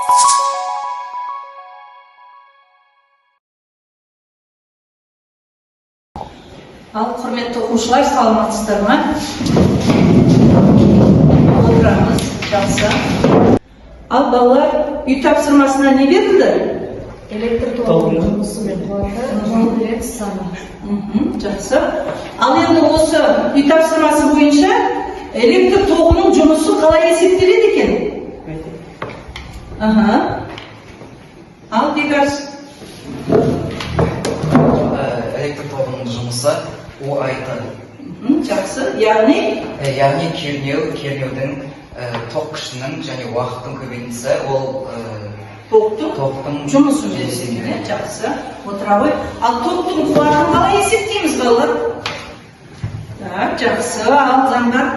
Ал құрметті оқушылар, саламатсыздар ма? Отырамыз, жақсы. Ал балалар, үй тапсырмасына не берілді? Электр тоғының жұмысы мен қуаты саны. Жақсы. Ал енді осы үй тапсырмасы бойынша электр тоғының жұмысы қалай есептеледі екен? Ал Бекарс. Электр тоғының жұмысы O айты. Жақсы. Яғни кернеудің тоқ күшінің және уақыттың көбейтіндісі ол тоқтың жұмысын бересің. Жақсы. Отыра ғой. Ал тоқтың қуатын қалай есептейміз балалар? Жақсы. Ал Заңғар.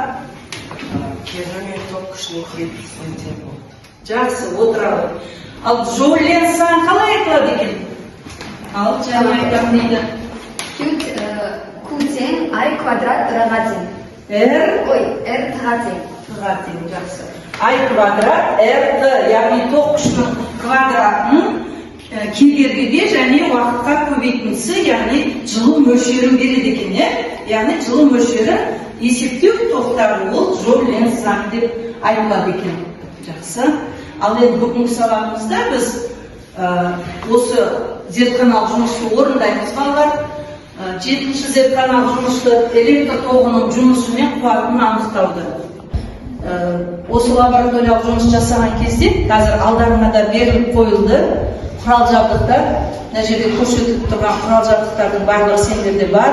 Кернеу мен тоқ күшінің көбейтіндісі тең болады. Жақсы. Отыра ғой. Ал Джоулен сан қалай айтылады екен? Ал жаңа айтам дейді. Q тең I квадрат R-ға тең. R Т-ға тең. Т-ға тең, жақсы. I квадрат R-ті, яғни тоқ күшінің квадратын кедергіге және уақытқа көбейтіндісі, яғни жылу мөлшерін береді екен, яғни жылу мөлшерін есептеу тоқтары ол Джоулен сан деп айтылады екен. Жақсы. Ал енді бүгінгі сабағымызда біз осы зертханалық жұмысты орындаймыз балалар. 7-ші зертханалық жұмысты электр тоғының жұмысы мен қуатын анықтауды. Осы лабораториялық жұмыс жасаған кезде қазір алдарыңа да беріліп қойылды құрал жабдықтар. Мына жерде көрсетіліп тұрған құрал жабдықтардың барлығы сендерде бар.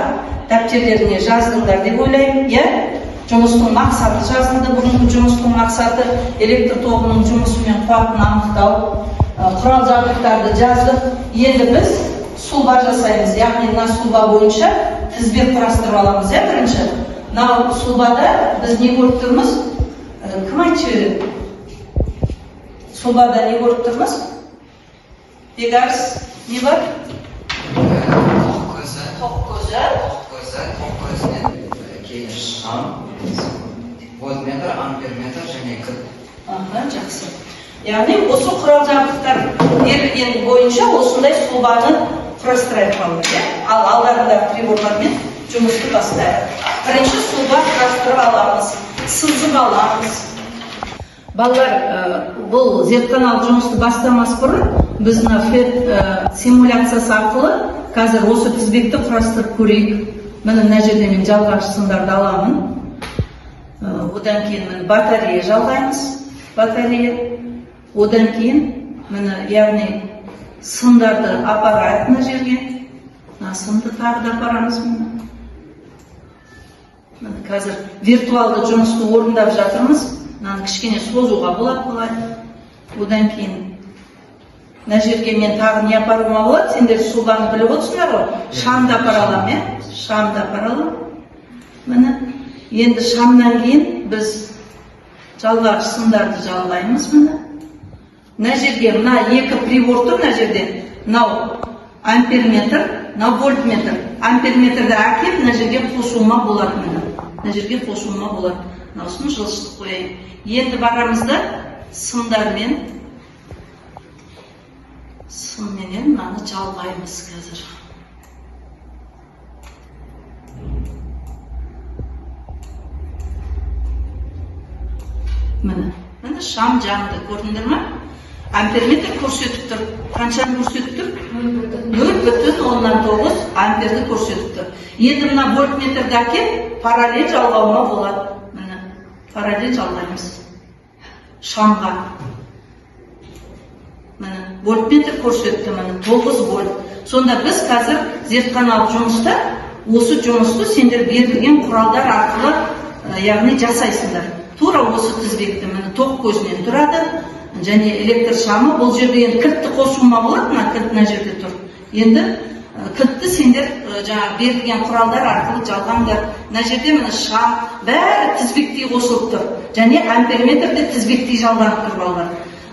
Дәптерлеріңе жаздыңдар деп ойлаймын, жұмыстың мақсаты жазылды. Бүгінгі жұмыстың мақсаты электр тоғының жұмысы мен қуатын анықтау. Құрал жабдықтарды жаздық. Енді біз сұлба жасаймыз, яғни мына сұлба бойынша тізбек құрастырып аламыз, бірінші. Мына сұлбада біз не көріп тұрмыз? Кім айтшы? Сұлбада не көріп тұрмыз? Бегарс, не бар? Тоқ көзінен кейін шам, вольтметр, амперметр және күн. Жақсы. Яғни осы құрал жабдықтар берілген бойынша осындай сұлбаны құрастырайық балалар. Ал алдарында приборлармен жұмысты бастайық. Бірінші сұлба құрастырып аламыз, сызып аламыз. Балалар, бұл зертханалық жұмысты бастамас бұрын біз симуляциясы арқылы қазір осы тізбекті құрастырып көрейік. Міне мына жерде мен жалғаш сымдарды аламын. Одан кейін батарея жалғаймыз. Одан кейін яғни сымдарды апарайық мына жерге. Сымды тағы да апарамыз. Қазір виртуалды жұмысты орындап жатырмыз. Кішкене созуға болады. Одан кейін мына жерге мен тағы не апаруыма болады? Сендер сұлбаны біліп отырсыңдар ғой. Шамды апаралам, шамды апаралам. Енді шамнан кейін біз жалғаш сымдарды жалғаймыз. Мына жерге екі прибор тұр, мына жерде. Мынау амперметр, мынау вольтметр. Амперметрді әкеп, мына жерге қосуыма болады. Мына жерге қосуыма болады. Мынаусын жылжытып қояйын. Енді барамызда сымдармен мынаны жалғаймыз қазір. Міне шам жанды, көрдіңдер ме? Амперметр көрсетіп тұр. Қаншаны көрсетіп тұр? 0,9 амперді көрсетіп тұр. Енді мына вольтметрді әкеп параллель жалғауыма болады. Міне параллель жалғаймыз шамға. Міне вольтметр көрсетті, міне 9 вольт. Сонда біз қазір зертханалық жұмыста осы жұмысты сендер берілген құралдар арқылы яғни жасайсыңдар. Тура осы тізбекті тоқ көзінен тұрады және электр шамы. Бұл жерде енді кілтті қосуыма болады, кілт мына жерде тұр. Енді кілтті сендер берілген құралдар арқылы жалғаңдар. Мына жерде шам бәрі тізбектей қосылып тұр. Және амперметрде тізбектей жалғанып тұр балалар.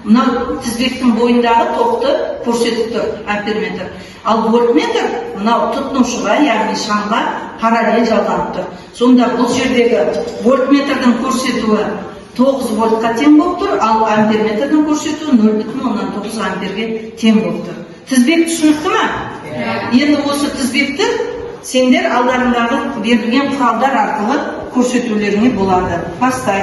Мынау тізбектің бойындағы тоқты көрсетіп тұр амперметр. Ал вольтметр мынау тұтынушыға, яғни шамға параллель жалғанып тұр. Сонда бұл жердегі вольтметрдің көрсетуі 9 voltқа тең болып тұр, ал амперметрдің көрсетуі 0,9 амперге тең болып тұр. Тізбек түсінікті ма? Енді осы тізбекті сендер алдарындағы берілген құралдар арқылы көрсетулеріңе болады. Бастай.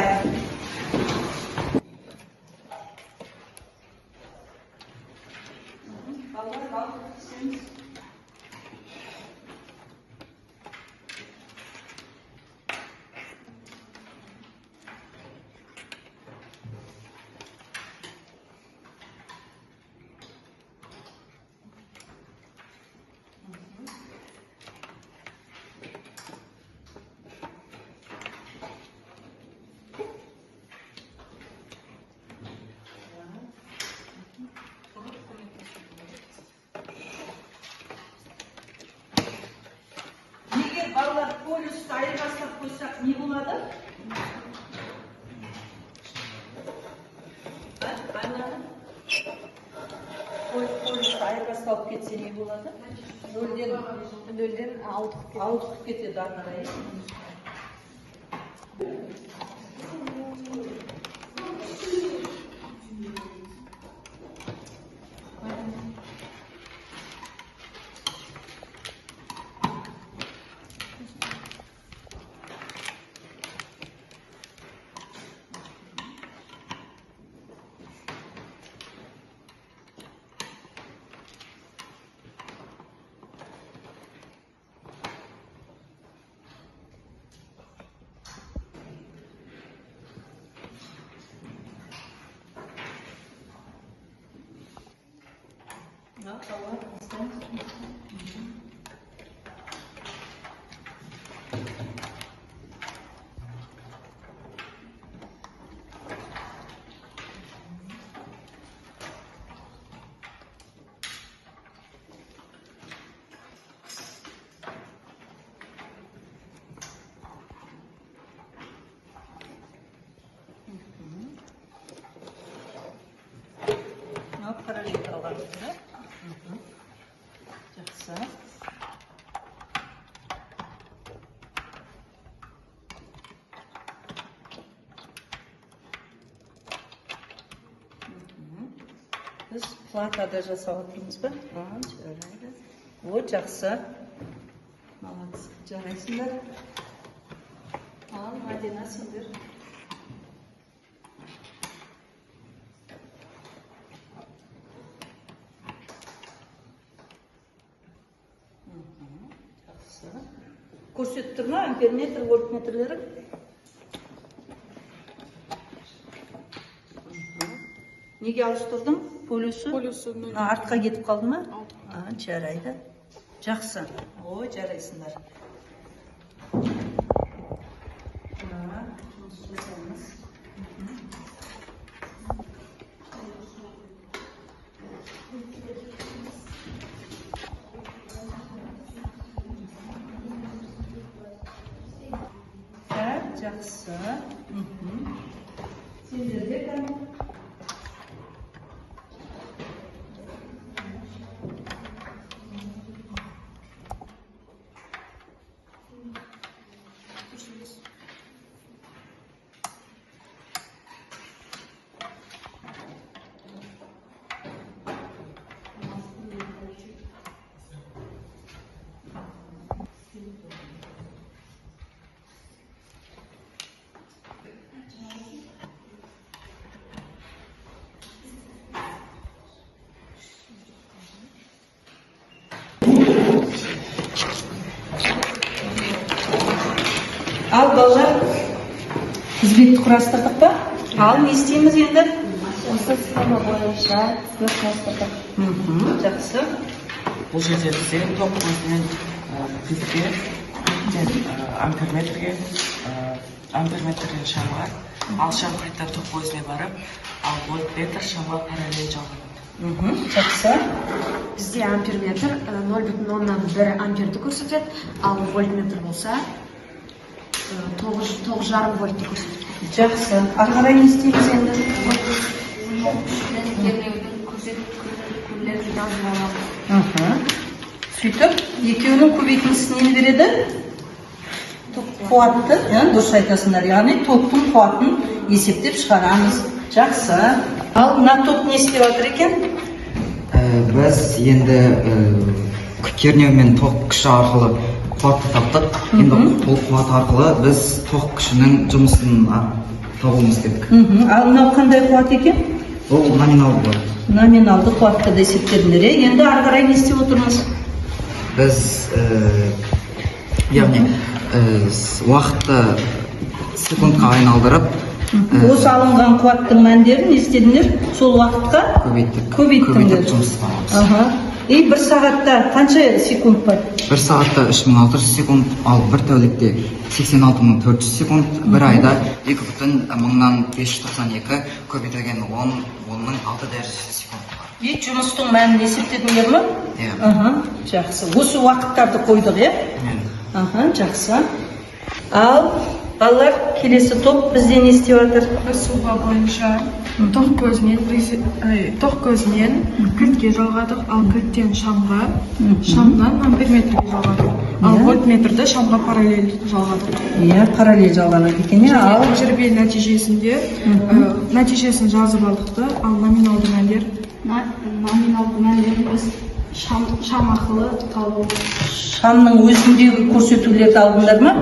Балалар полюсті айырбастап қойсақ не болады? Полюсті айырбастап кетсе не болады? Нөлден ауытқып кетеді ары қарай. Параллель алады. Жақсы. Біз платада жасап отырмыз ба? Жарайды. Вот, жақсы. Молодцы. Жарайсыңдар. Ал, Мадина, сендер. Көрсетіп тұр ма? Амперметр, вольтметрлері? Неге ауыстырдым? Полюсі? Артқа кетіп қалды ма? Жарайды. Жақсы. Ой, жарайсыңдар. Жақсы. Сендерге кәне? Ал балалар, тізбекті құрастырдық па? Ал не істейміз енді? Осы схема бойынша тізбек құрастырдық. Жақсы. Бұл жерде бізде тоқ көзінен тізбек, амперметрден шамға, ал шамқайттар тоқ көзіне барып, ал вольтметр шамға параллель жалғанады. Жақсы. Бізде амперметр 0,1 амперді көрсетеді, ал вольтметр болса 9,5 вольтты көрсетеді. Жақсы. Ары қарай не істейміз енді? Сөйтіп, екеуінің көбейтіндісі нені береді? Қуатты, дұрыс айтасыңдар, яғни токтың қуатын есептеп шығарамыз. Жақсы. Ал мына топ не істеп жатыр екен? Біз енді кернеу мен тоқ күші арқылы қуатты таптық. Енді бұл қуат арқылы біз тоқ күшінің жұмысын табуымыз керек. Ал мынау қандай қуат екен? Бұл номиналды қуат. Номиналды қуатты да есептедіңдер. Енді ары қарай не істеп отырмыз? Біз яғни уақытты секундқа айналдырып Осы алынған қуаттың мәндерін не істедіңдер? Сол уақытқа көбейттіңдер. жұмыс. Бір сағатта қанша секунд бар? Бір сағатта 3600 секунд, ал бір тәулікте 86400 секунд, бір айда 2,592 көбейтілген 10-ның 6 дәрежесі секунд бар. Жұмыстың мәнін есептедіңдер ме? Жақсы. Осы уақыттарды қойдық, жақсы. Ал балалар, келесі топ бізде не істеп жатыр? Сұлба бойынша тоқ көзінен кілтке жалғадық, ал кілттен шамға, шамнан амперметрге жалғадық. Ал вольтметрді шамға параллель жалғадық. Параллель жалғанады екен. Ал Тәжірибе нәтижесінде нәтижесін жазып алдықты, ал номиналды мәндер біз шам арқылы тауып. Шамның өзіндегі көрсетулерді алдыңдар ма?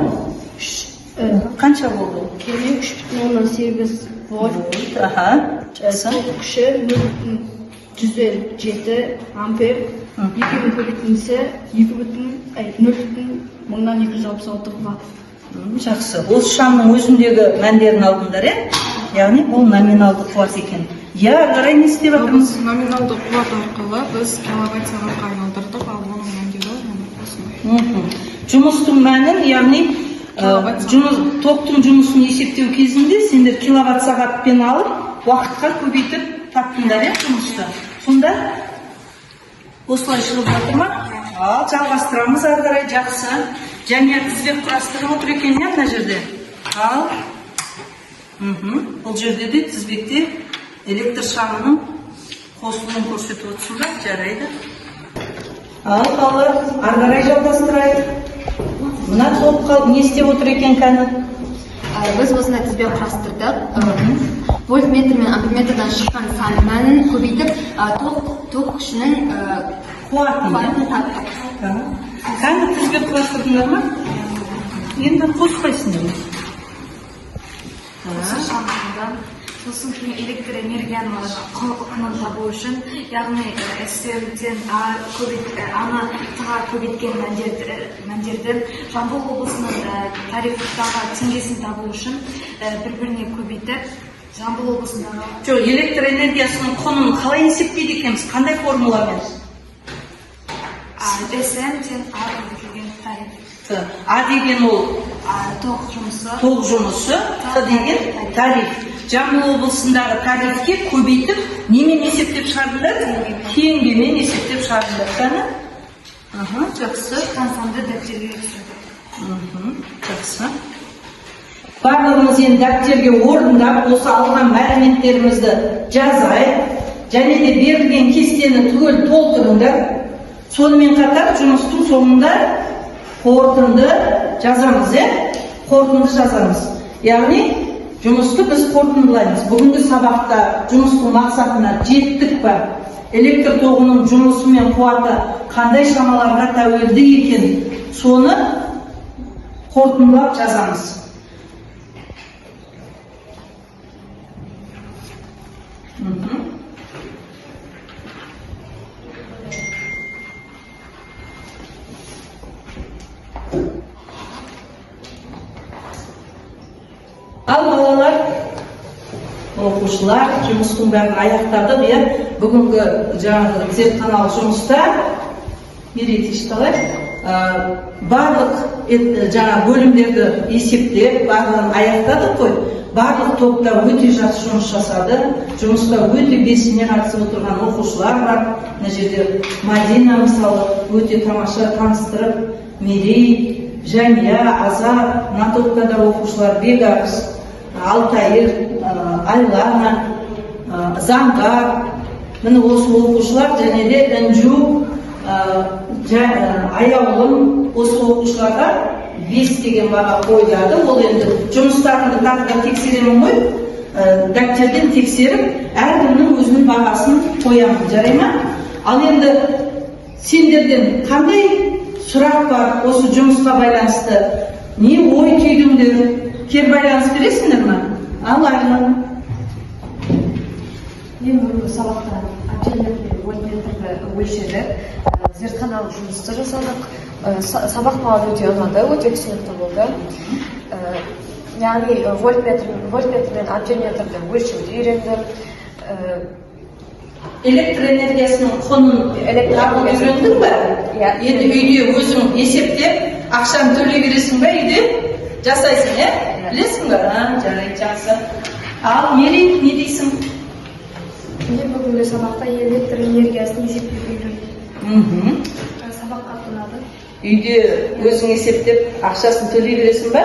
Қанша болды? 3,8 вольт. Тоқ күші 157 ампер. 2-дің көбейтілсе 0,266 ватт. Жақсы. Осы шамның өзіндегі мәндерін алдыңдар, яғни бұл номиналды қуат екен. Қарай не істеп жатырмыз? Номиналды қуат арқылы біз киловатт сағатқа айналдырдық, ал оның мәндері осындай. Жұмыстың мәнін, яғни тоқтың жұмысын есептеу кезінде сендер киловатт сағатпен алып, уақытқа көбейтіп таптыңдар, жұмысты. Сонда осылай шығып жатыр ма? Ал жалғастырамыз ары қарай. Жақсы. Және тізбек құрастырып отыр екен, мына жерде. Ал бұл жерде де тізбекте электр шамының қосылуын көрсетіп отырсың ба? Жарайды. Ал балалар, ары қарай жалғастырайық. Мына топқа не істеп отыр екен кәні? Біз осындай тізбек құрастырдық. Вольтметр мен амперметрден шыққан сан мәнін көбейтіп, тоқ күшінің қуатын таптық. Кәні тізбек құрастырдыңдар ма? Енді қоспайсыңдар ма? Осы шамында сосын кейін электр энергияны құнын табу үшін, яғни SL-ден аны тыға көбейткен мәндерді Жамбыл облысының тарифтағы теңгесін табу үшін бір-біріне көбейтіп, Жамбыл облысындағы электр энергиясының құнын қалай есептейді екенбіз? Қандай формуламен? SL-ден көбейтілген тариф. А деген ол тоқ жұмысы, Т деген тариф. Жамбыл облысындағы тарифке көбейтіп, немен есептеп шығардыңдар? Теңгемен есептеп шығардыңдар. Жақсы. Шыққан дәптерге түсірді. Жақсы. Барлығымыз енді дәптерге орындап, осы алған мәліметтерімізді жазайық, және де берілген кестені түгел толтырыңдар. Сонымен қатар жұмыстың соңында қорытынды жазамыз, қорытынды жазамыз. Яғни жұмысты біз қорытындылаймыз. Бүгінгі сабақта жұмыстың мақсатына жеттік па? Электр тоғының жұмысы мен қуаты қандай шамаларға тәуелді екен? Соны қорытындылап жазамыз. Ал балалар, оқушылар, жұмыстың бәрін аяқтадық, бүгінгі жаңағы зертханалық жұмыста барлық бөлімдерді есептеп, барлығын аяқтадық қой. Барлық топта өте жақсы жұмыс жасады. Жұмыста өте белсене қатысып отырған оқушылар бар. Мына жерде Мадина мысалы өте тамаша таныстырып, Мерей, Жәния, Азар, мына топта да оқушылар Бегарс, Алтайыр, Айлана, Заңғар, міне осы оқушылар, және де Інжу, Аяулым, осы оқушыларға 5 деген баға қойылады. Ол енді жұмыстарыңды тағы да тексеремін ғой. дәптерден тексеріп, әркімнің өзінің бағасын қоямын, жарай ма? Ал енді сендерден қандай сұрақ бар осы жұмысқа байланысты? Не ой түйдіңдер? Кер байланыс бересіңдер ма? Ал Айлан. Мен бүгінгі сабақта объектілерді вольтметрді өлшедік, зертханалық жұмысты жасадық. Сабақ маған өте ұнады, өте түсінікті болды. Яғни вольтметрмен объектілерді өлшеуді үйрендім. Электр энергиясының құнын үйрендің бе? Енді үйде өзің есептеп, ақшаны төлей бересің бе үйде? Жасайсың, білесің бе? Жарайды, жақсы. Ал Мерей, не дейсің? Мен бүгінгі сабақта электр энергиясын есептеуді үйрендім. Сабақ қатты ұнады. Үйде өзің есептеп, ақшасын төлей бересің бе?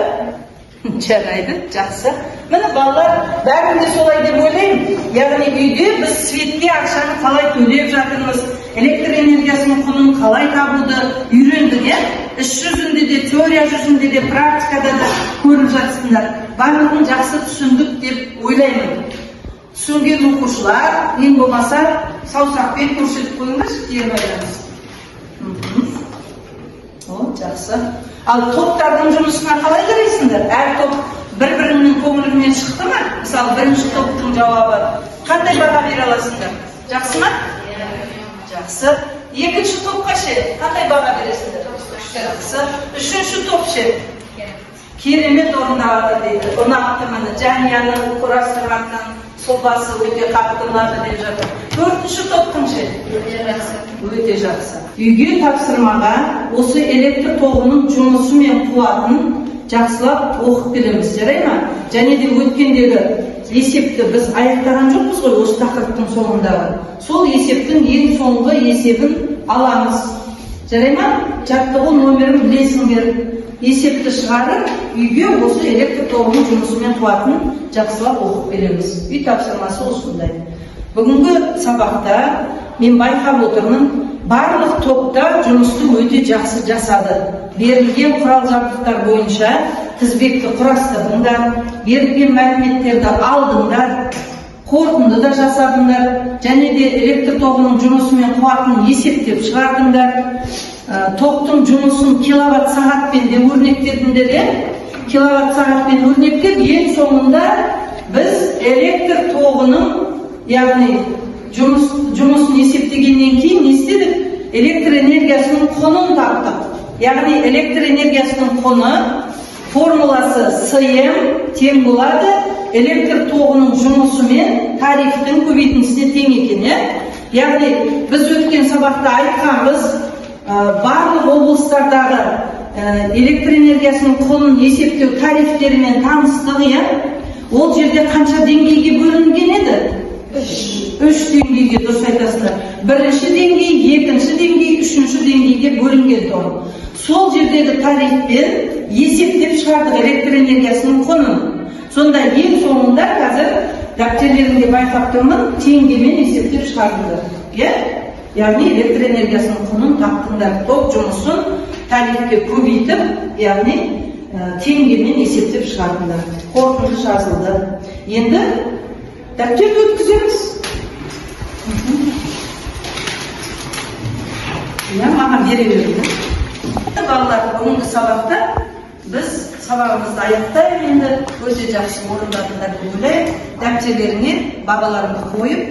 Жарайды, жақсы. Міне балалар, бәрін де солай деп ойлаймын. Яғни үйде біз светке ақшаны қалай төлеп жатырмыз, электр энергиясының құнын қалай табуды үйрендік, іс жүзінде де, теория жүзінде де, практикада да көріп жатсыңдар. Барлығын жақсы түсіндік деп ойлаймын. Түсінген оқушылар, ең болмаса саусақпен көрсетіп қойыңыз, кері байланыс. Жақсы. Ал топтардың жұмысына қалай қарайсыңдар? Әр топ бір-бірінің көңілінен шықты ма? Мысалы, бірінші топтың жауабы қандай баға бере аласыңдар? Жақсы ма? Жақсы. Екінші топқа ше, қандай баға бересіңдер? Жақсы. Үшінші топ ше? Керемет орындалады дейді. Ұнақты міне, Жанияның құрастырғаннан сұлбасы өте қатты ұнады деп жатыр. Төртінші топтың ше? Өте жақсы. Үйге тапсырмаға осы электр тоғының жұмысы мен қуатын жақсылап оқып келеміз, жарай ма? Және де өткендегі есепті біз аяқтаған жоқпыз ғой осы тақырыптың соңындағы. Сол есептің ең соңғы есебін аламыз. Жарай ма? Жаттығу номерін білесіңдер. Есепті шығарып, үйге осы электр тоғының жұмысы мен қуатын жақсылап оқып келеміз. Үй тапсырмасы осындай. Бүгінгі сабақта мен байқап отырмын, барлық топта жұмысты өте жақсы жасады. Берілген құрал жабдықтар бойынша тізбекті құрастырдыңдар, берілген мәліметтерді алдыңдар, қорытынды да жасадыңдар, және де электр тоғының жұмысы мен қуатын есептеп шығардыңдар. Топтың жұмысын киловатт сағатпен де өрнектедіңдер, киловатт сағатпен өрнектеп, ең соңында біз электр тоғының, яғни жұмысын есептегеннен кейін не істедік? Электр энергиясының құнын таптық. Яғни электр энергиясының құны формуласы СМ тең болады электр тоғының жұмысы мен тарифтің көбейтіндісіне тең екен. Яғни біз өткен сабақта айтқанбыз, барлық облыстардағы электр энергиясының құнын есептеу тарифтерімен таныстық, ол жерде қанша деңгейге бөлінген еді? Үш деңгейге, дұрыс айтасыздар. Бірінші деңгей, екінші деңгей, үшінші деңгейге бөлінген тұғын. Сол жердегі тарифпен есептеп шығардық электр энергиясының құнын. Сонда ең соңында қазір дәптерлерінде байқап тұрмын, теңгемен есептеп шығардыңдар. Яғни электр энергиясының құнын таптыңдар. Топ жұмысын тарифке көбейтіп, яғни теңгемен есептеп шығардыңдар. Қорытынды жазылды. Енді дәптерді өткіземіз. Маған бере берді. Балалар, бүгінгі сабақта біз сабағымызды аяқтаймыз. Енді өте жақсы орындадыңдар деп ойлаймын. Дәптерлеріңе бағаларыңды қойып,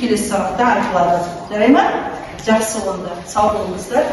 келесі сабақта айтылады. Жарай ма? Жақсы онда. Сау болыңыздар.